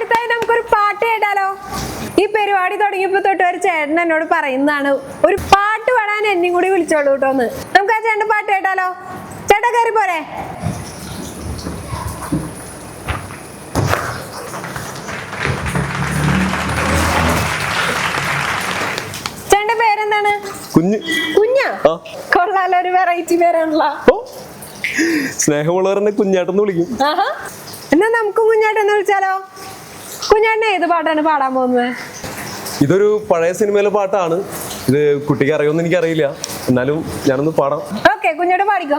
അടുത്തായി നമുക്കൊരു പാട്ട് കേട്ടാലോ? ഈ പരിപാടി തുടങ്ങിയപ്പോ തൊട്ട് ഒരു ചേട്ടൻ എന്നോട് പറയുന്നതാണ് ഒരു പാട്ട് പാടാൻ എന്നെയും കൂടി വിളിച്ചോളൂ കേട്ടോന്ന്. നമുക്ക് ആ ചേട്ടൻ പാട്ട് കേട്ടാലോ? ചേട്ടാ കയറി പോരെ. ചേട്ടന്റെ പേരെന്താണ്? കുഞ്ഞാ? കൊള്ളാലോ, ഒരു വെറൈറ്റി പേരാണല്ലോ. സ്നേഹമുള്ളവരെ കുഞ്ഞാട്ടെന്ന് വിളിക്കും. എന്നാ നമുക്കും കുഞ്ഞാട്ടെന്ന് വിളിച്ചാലോ? കുഞ്ഞാട്ടൻ ഏത് പാട്ടാണ് പാടാൻ പോകുന്നത്? ഇതൊരു പഴയ സിനിമയിലെ പാട്ടാണ്. ഇത് കുട്ടിക്ക് അറിയുമെന്ന് എനിക്കറിയില്ല, എന്നാലും ഞാനൊന്ന് പാടാം. ഓക്കെ, കുഞ്ഞാട്ട് പാടിക്കോ.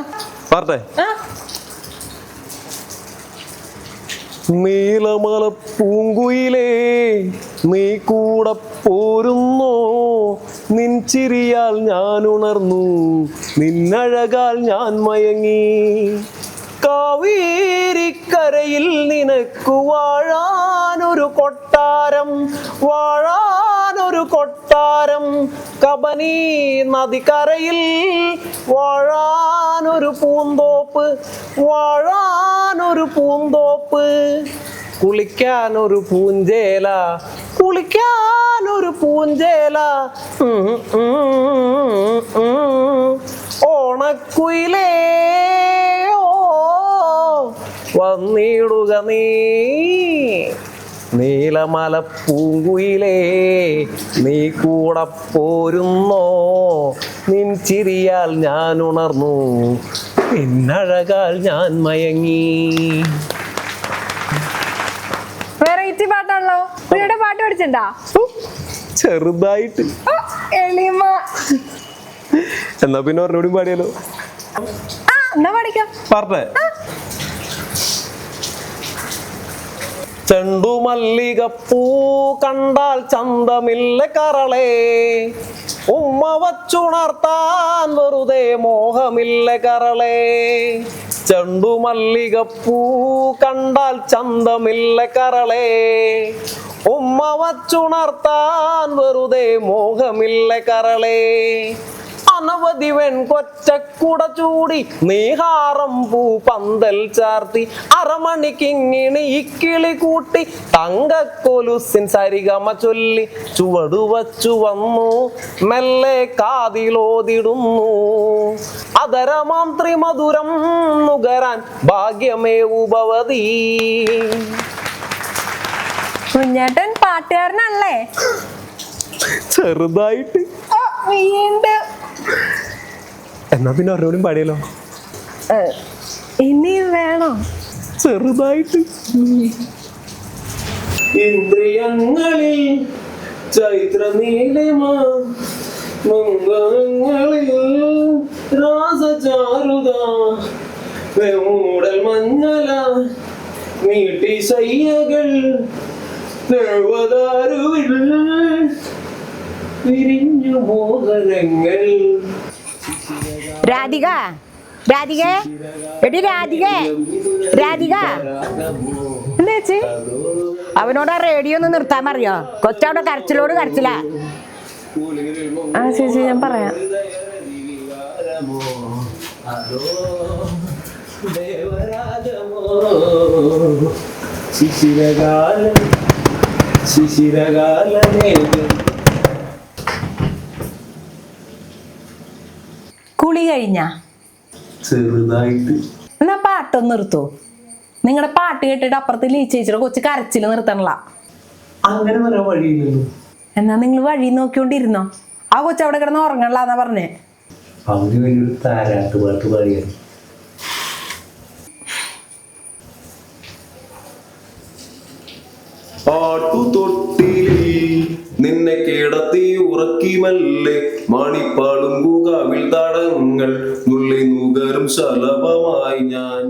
പാടട്ടെ? നീലമല പൂങ്കുയിലേ നീ കൂടെ പോരുന്നോ, നിൻ ചിരിയാൽ ഞാൻ ഉണർന്നു, നിന്നഴകാൽ ഞാൻ മയങ്ങി, കാവേരിക്കരയിൽ നിനക്കു വാഴാനൊരു കൊട്ടാരം, വാഴാനൊരു കൊട്ടാരം, കബനി നദിക്കരയിൽ വാഴാനൊരു പൂന്തോപ്പ്, വാഴാനൊരു പൂന്തോപ്പ്, കുളിക്കാനൊരു പൂഞ്ചേല, കുളിക്കാനൊരു പൂഞ്ചേല, ഓണക്കുയിലേ വന്നിടുക നീ, നീലമല പൂങ്കുയിലേ നീ കൂടെ പോരുന്നോ, നിൻ ചിരിയാൽ ഞാൻ ഉണർന്നു, നിന്നഴകാൽ ഞാൻ മയങ്ങി. വെറൈറ്റി പാട്ടാണല്ലോ. കുഞ്ഞിയുടെ പാട്ട് പഠിച്ചിട്ടുണ്ടാ? ചെറുതായിട്ട്. എളിമ. എന്നാ പിന്നെ ഒരെണ്ണൂടി പാടിയാലോ? എന്നാ പാടിക്കോ. പാടട്ടെ? ചെണ്ടുമല്ലികപ്പൂ കണ്ടാൽ ചന്തമില്ല കരളേ, ഉമ്മ വച്ചുണർത്താൻ വെറുതെ മോഹമില്ല കരളേ, ചെണ്ടുമല്ലികപ്പൂ കണ്ടാൽ ചന്തമില്ല കരളേ, ഉമ്മ വച്ചുണർത്താൻ വെറുതെ മോഹമില്ല കരളേ, അനവധി വെൺകൊറ്റക്കുട ചൂടി നീഹാരം പൂ പന്തൽ ചാർത്തി, അരമണിക്കിങ്ങിണി ഇക്കിളി കൂട്ടി, തങ്കക്കൊലുസിൻ സരിഗമ ചൊല്ലി, ചുവടുവച്ചു വന്നു മെല്ലെ കാതിലോതിടുന്നു, അതരമാം ത്രിമധുരം നുകരാൻ ഭാഗ്യമേവു ഭവതി. കുഞ്ഞേട്ടൻ പാട്ടുകാരനല്ലേ? ചെറുതായിട്ട്. എന്നാ പിന്നെ ഒരെണ്ണൂടി പാടിയാലോ? ഇനി വേണോ? ചെറുതായിട്ട്. ഇന്ദ്രിയങ്ങളിൽ ചൈത്രനീലിമ, മംഗളങ്ങളിൽ രാസചാരുത, മൂടൽ മഞ്ഞല നീട്ടി ശയ്യകൾ, ദേവദാരുവിൽ വിരിഞ്ഞു മോഹനങ്ങൾ. രാധിക, രാധിക, എടി രാധിക, രാധിക, എന്താ ചേച്ചി? അവനോട് ആ റേഡിയോ ഒന്ന് നിർത്താൻ അറിയോ? കൊച്ചവിടെ കരച്ചിലോട് കരച്ചില. ആ ചേച്ചി, ഞാൻ പറയാം. കുളി കഴിഞ്ഞ? ചെറുതായിട്ട്. എന്നാ പാട്ടൊന്ന് നിർത്തോ? നിങ്ങളുടെ പാട്ട് കേട്ടിട്ട് അപ്പുറത്ത് ലീച്ചേച്ചിയുടെ കൊച്ചു കരച്ചിൽ നിർത്തണല്ല. അങ്ങനെ വരാൻ വഴിയില്ലല്ലോ. എന്നാ നിങ്ങൾ വഴി നോക്കിക്കൊണ്ടിരുന്നോ? ആ കൊച്ചവിടെ കിടന്ന് ഉറങ്ങണല്ലാന്നാ പറഞ്ഞേ. അവന് വലിയൊരു താരാട്ട് പാട്ട് പാടിയാണ്. പാട്ടുതൊട്ടിലിൽ നിന്നെ കിടത്തി ഉറക്കി മല്ലേ, മണിപ്പാടും കൂകാവിൽ തടങ്ങൾ നുള്ളി നുകരും ശലഭമായി ഞാൻ.